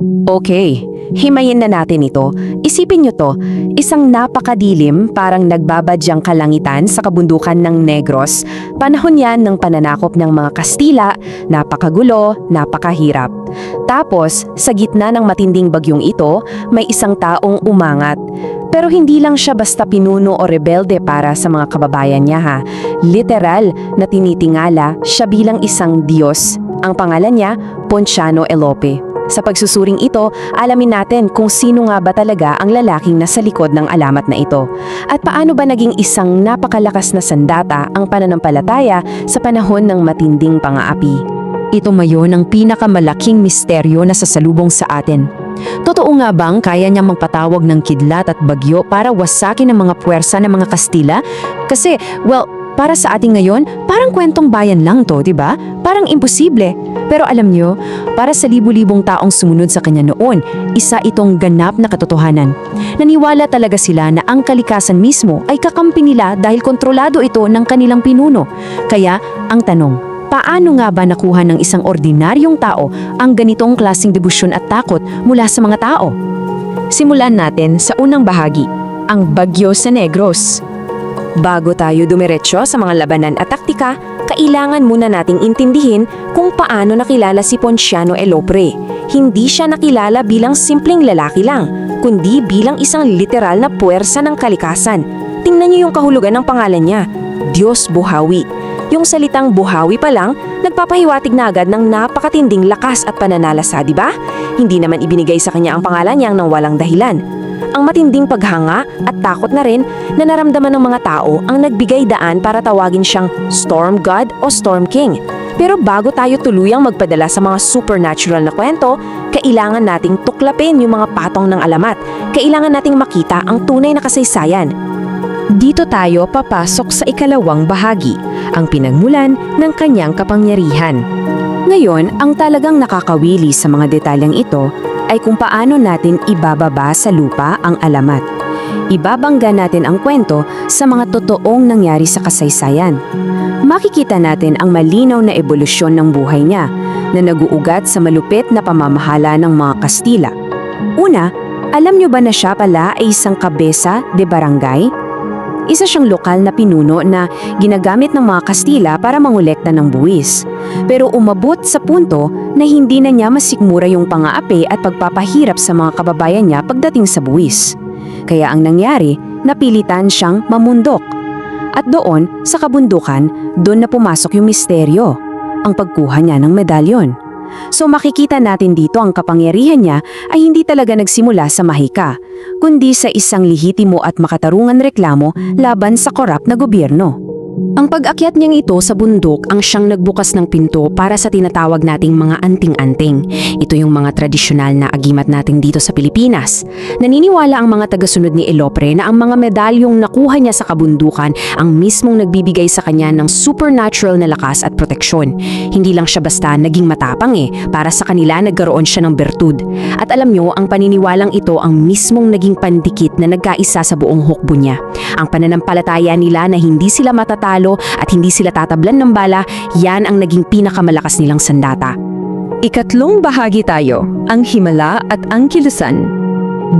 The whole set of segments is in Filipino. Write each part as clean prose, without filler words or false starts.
Okay, himayin na natin ito. Isipin nyo to, isang napakadilim, parang nagbabadyang kalangitan sa kabundukan ng Negros. Panahon yan ng pananakop ng mga Kastila, napakagulo, napakahirap. Tapos, sa gitna ng matinding bagyong ito, may isang taong umangat. Pero hindi lang siya basta pinuno o rebelde para sa mga kababayan niya ha. Literal na tinitingala siya bilang isang Diyos. Ang pangalan niya, Ponciano Elope. Sa pagsusuring ito, alamin natin kung sino nga ba talaga ang lalaking nasa likod ng alamat na ito. At paano ba naging isang napakalakas na sandata ang pananampalataya sa panahon ng matinding pang-aapi. Ito ngayon ang pinakamalaking misteryo na sasalubong sa atin. Totoo nga bang kaya niyang magpatawag ng kidlat at bagyo para wasakin ang mga puwersa ng mga Kastila? Kasi, para sa atin ngayon, parang kwentong bayan lang to, di ba? Parang imposible. Pero alam nyo, para sa libu-libong taong sumunod sa kanya noon, isa itong ganap na katotohanan. Naniwala talaga sila na ang kalikasan mismo ay kakampi nila dahil kontrolado ito ng kanilang pinuno. Kaya, ang tanong, paano nga ba nakuha ng isang ordinaryong tao ang ganitong klaseng debosyon at takot mula sa mga tao? Simulan natin sa unang bahagi, ang bagyo sa Negros. Bago tayo dumiretso sa mga labanan at taktika, kailangan muna nating intindihin kung paano nakilala si Ponciano Elope. Hindi siya nakilala bilang simpleng lalaki lang, kundi bilang isang literal na puwersa ng kalikasan. Tingnan niyo yung kahulugan ng pangalan niya, Diyos Buhawi. Yung salitang buhawi pa lang, nagpapahiwatig na agad ng napakatinding lakas at pananalasa, di ba? Hindi naman ibinigay sa kanya ang pangalan niyang nang walang dahilan. Ang matinding paghanga at takot na rin na naramdaman ng mga tao ang nagbigay daan para tawagin siyang Storm God o Storm King. Pero bago tayo tuluyang magpadala sa mga supernatural na kwento, kailangan nating tuklapin yung mga patong ng alamat. Kailangan nating makita ang tunay na kasaysayan. Dito tayo papasok sa ikalawang bahagi, ang pinagmulan ng kanyang kapangyarihan. Ngayon, ang talagang nakakawili sa mga detalyeng ito ay kung paano natin ibababa sa lupa ang alamat. Ibabangga natin ang kwento sa mga totoong nangyari sa kasaysayan. Makikita natin ang malinaw na ebolusyon ng buhay niya na naguugat sa malupit na pamamahala ng mga Kastila. Una, alam niyo ba na siya pala ay isang kabesa de barangay? Isa siyang lokal na pinuno na ginagamit ng mga Kastila para mangolekta ng buwis. Pero umabot sa punto na hindi na niya masikmura yung pang-aapi at pagpapahirap sa mga kababayan niya pagdating sa buwis. Kaya ang nangyari, napilitan siyang mamundok. At doon, sa kabundukan, doon na pumasok yung misteryo, ang pagkuha niya ng medalyon. So makikita natin dito ang kapangyarihan niya ay hindi talaga nagsimula sa mahika, kundi sa isang lehitimo at makatarungan reklamo laban sa korap na gobyerno. Ang pag-akyat niyang ito sa bundok ang siyang nagbukas ng pinto para sa tinatawag nating mga anting-anting. Ito yung mga tradisyonal na agimat natin dito sa Pilipinas. Naniniwala ang mga tagasunod ni Elope na ang mga medalyong nakuha niya sa kabundukan ang mismong nagbibigay sa kanya ng supernatural na lakas at proteksyon. Hindi lang siya basta naging matapang para sa kanila nagkaroon siya ng bertud. At alam nyo, ang paniniwalang ito ang mismong naging pandikit na nagkaisa sa buong hukbo niya. Ang pananampalataya nila na hindi sila matatalo at hindi sila tatablan ng bala, yan ang naging pinakamalakas nilang sandata. Ikatlong bahagi tayo, ang himala at ang kilusan.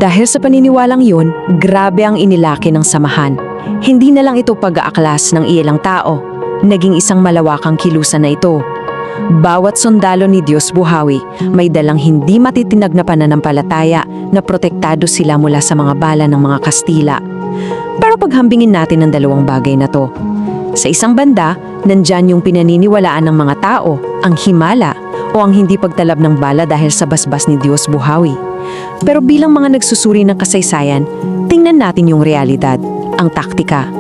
Dahil sa paniniwalang yun, grabe ang inilaki ng samahan. Hindi na lang ito pag-aaklas ng ilang tao, naging isang malawakang kilusan na ito. Bawat sundalo ni Diyos Buhawi may dalang hindi matitinag na pananampalataya na protektado sila mula sa mga bala ng mga Kastila. Pero paghambingin natin ang dalawang bagay na to. Sa isang banda, nandyan yung pinaniniwalaan ng mga tao, ang himala o ang hindi pagtalab ng bala dahil sa basbas ni Diyos Buhawi. Pero bilang mga nagsusuri ng kasaysayan, tingnan natin yung realidad, ang taktika.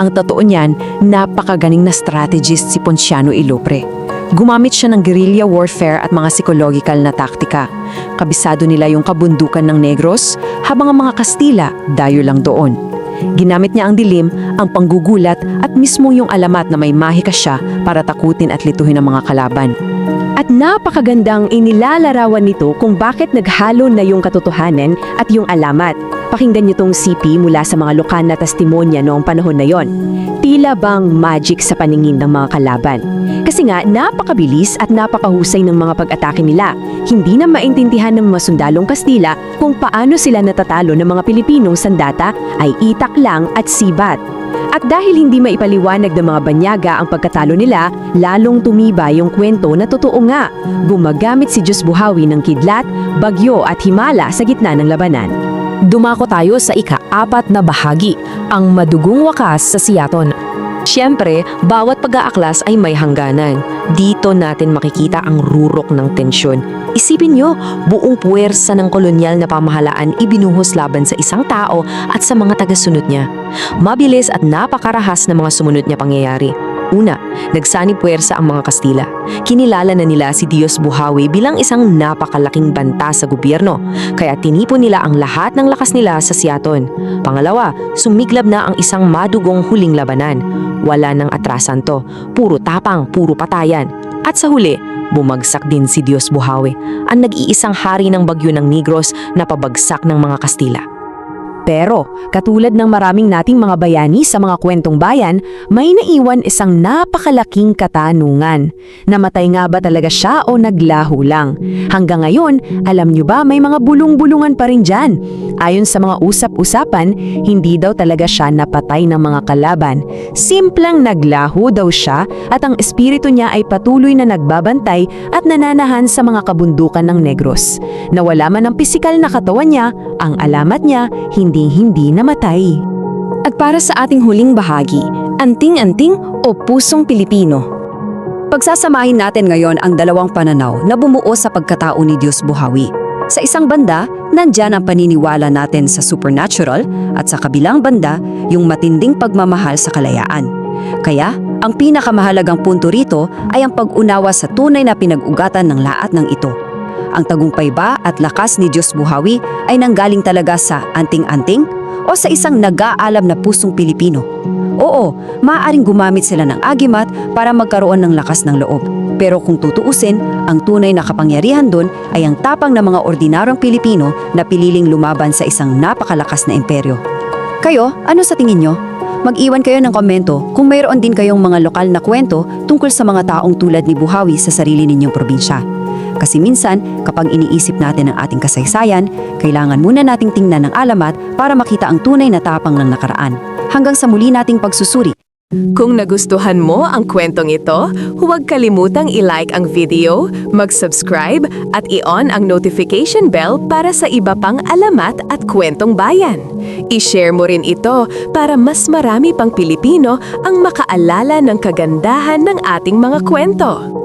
Ang totoo niyan, napakagaling na strategist si Ponciano Elope. Gumamit siya ng guerrilla warfare at mga psychological na taktika. Kabisado nila yung kabundukan ng Negros, habang ang mga Kastila dayo lang doon. Ginamit niya ang dilim, ang panggugulat at mismo yung alamat na may mahika siya para takutin at lituhin ang mga kalaban. At napakagandang inilalarawan nito kung bakit naghalo na yung katotohanan at yung alamat. Pakinggan niyo tong CP mula sa mga lokal na testimonya noong panahon na yon. Tila bang magic sa paningin ng mga kalaban. Kasi nga, napakabilis at napakahusay ng mga pag-atake nila. Hindi na maintindihan ng mga sundalong Kastila kung paano sila natatalo ng mga Pilipinong sandata ay itak lang at sibat. At dahil hindi maipaliwanag ng mga banyaga ang pagkatalo nila, lalong tumiba yung kwento na totoo nga. Gumagamit si Diyos Buhawi ng kidlat, bagyo at himala sa gitna ng labanan. Dumako tayo sa ika-4 na bahagi, ang madugong wakas sa Siaton. Siyempre, bawat pag-aaklas ay may hangganan. Dito natin makikita ang rurok ng tensyon. Isipin nyo, buong puwersa ng kolonyal na pamahalaan ibinuhos laban sa isang tao at sa mga tagasunod niya. Mabilis at napakarahas na mga sumunod niya pangyayari. Una, nagsanib puwersa ang mga Kastila. Kinilala na nila si Diyos Buhawi bilang isang napakalaking banta sa gobyerno, kaya tinipon nila ang lahat ng lakas nila sa Siaton. Pangalawa, sumiglab na ang isang madugong huling labanan. Wala nang atrasan to, puro tapang, puro patayan. At sa huli, bumagsak din si Diyos Buhawi, ang nag-iisang hari ng bagyo ng Negros na pabagsak ng mga Kastila. Pero, katulad ng maraming nating mga bayani sa mga kwentong bayan, may naiwan isang napakalaking katanungan. Namatay nga ba talaga siya o naglaho lang? Hanggang ngayon, alam nyo ba may mga bulong-bulungan pa rin dyan? Ayon sa mga usap-usapan, hindi daw talaga siya napatay ng mga kalaban. Simplang naglaho daw siya at ang espiritu niya ay patuloy na nagbabantay at nananahan sa mga kabundukan ng Negros. Nawala man ang pisikal na katawan niya, ang alamat niya, hindi namatay. At para sa ating huling bahagi, anting-anting o pusong Pilipino. Pagsasamahin natin ngayon ang dalawang pananaw na bumuo sa pagkatao ni Diyos Buhawi. Sa isang banda, nandyan ang paniniwala natin sa supernatural at sa kabilang banda, yung matinding pagmamahal sa kalayaan. Kaya, ang pinakamahalagang punto rito ay ang pag-unawa sa tunay na pinag-ugatan ng lahat ng ito. Ang tagumpay ba at lakas ni Diyos Buhawi ay nanggaling talaga sa anting-anting o sa isang nag-aalam na pusong Pilipino? Oo, maaaring gumamit sila ng agimat para magkaroon ng lakas ng loob. Pero kung tutuusin, ang tunay na kapangyarihan doon ay ang tapang ng mga ordinaryong Pilipino na pililing lumaban sa isang napakalakas na imperyo. Kayo, ano sa tingin nyo? Mag-iwan kayo ng komento kung mayroon din kayong mga lokal na kwento tungkol sa mga taong tulad ni Buhawi sa sarili ninyong probinsya. Kasi minsan, kapag iniisip natin ang ating kasaysayan, kailangan muna nating tingnan ng alamat para makita ang tunay na tapang ng nakaraan. Hanggang sa muli nating pagsusuri. Kung nagustuhan mo ang kwentong ito, huwag kalimutang i-like ang video, mag-subscribe at i-on ang notification bell para sa iba pang alamat at kwentong bayan. I-share mo rin ito para mas marami pang Pilipino ang makaalala ng kagandahan ng ating mga kwento.